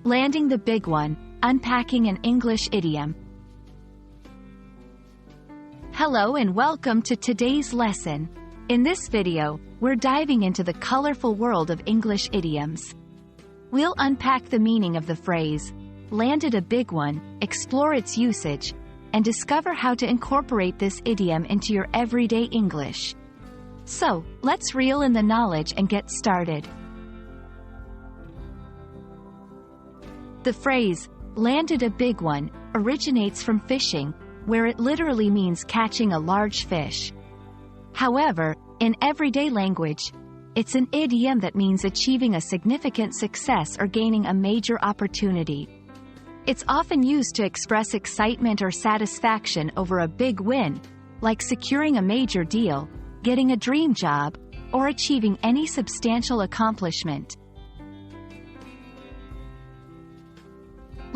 Landing the big one, unpacking an English idiom. Hello and welcome to today's lesson. In this video, we're diving into the colorful world of English idioms. We'll unpack the meaning of the phrase, landed a big one, explore its usage, and discover how to incorporate this idiom into your everyday English. So, let's reel in the knowledge and get started. The phrase, landed a big one, originates from fishing, where it literally means catching a large fish. However, in everyday language, it's an idiom that means achieving a significant success or gaining a major opportunity. It's often used to express excitement or satisfaction over a big win, like securing a major deal, getting a dream job, or achieving any substantial accomplishment.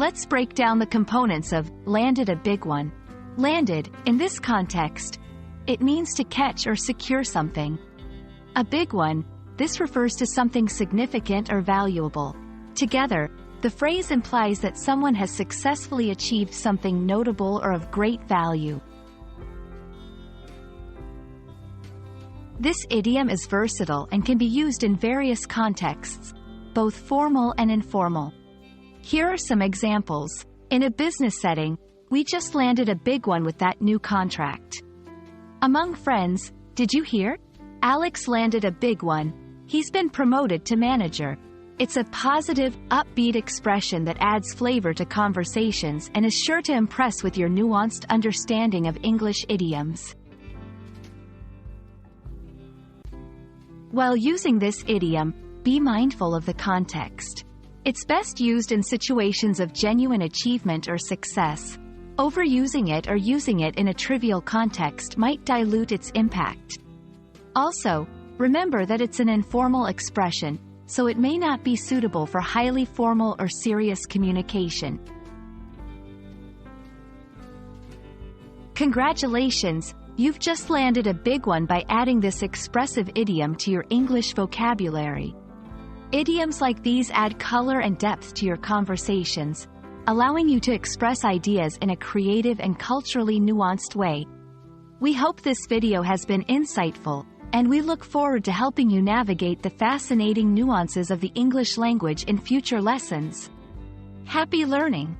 Let's break down the components of landed a big one. Landed, in this context, it means to catch or secure something. A big one, this refers to something significant or valuable. Together, the phrase implies that someone has successfully achieved something notable or of great value. This idiom is versatile and can be used in various contexts, both formal and informal. Here are some examples. In a business setting, we just landed a big one with that new contract. Among friends, did you hear? Alex landed a big one. He's been promoted to manager. It's a positive, upbeat expression that adds flavor to conversations and is sure to impress with your nuanced understanding of English idioms. While using this idiom, be mindful of the context. It's best used in situations of genuine achievement or success. Overusing it or using it in a trivial context might dilute its impact. Also, remember that it's an informal expression, so it may not be suitable for highly formal or serious communication. Congratulations! You've just landed a big one by adding this expressive idiom to your English vocabulary. Idioms like these add color and depth to your conversations, allowing you to express ideas in a creative and culturally nuanced way. We hope this video has been insightful, and we look forward to helping you navigate the fascinating nuances of the English language in future lessons. Happy learning!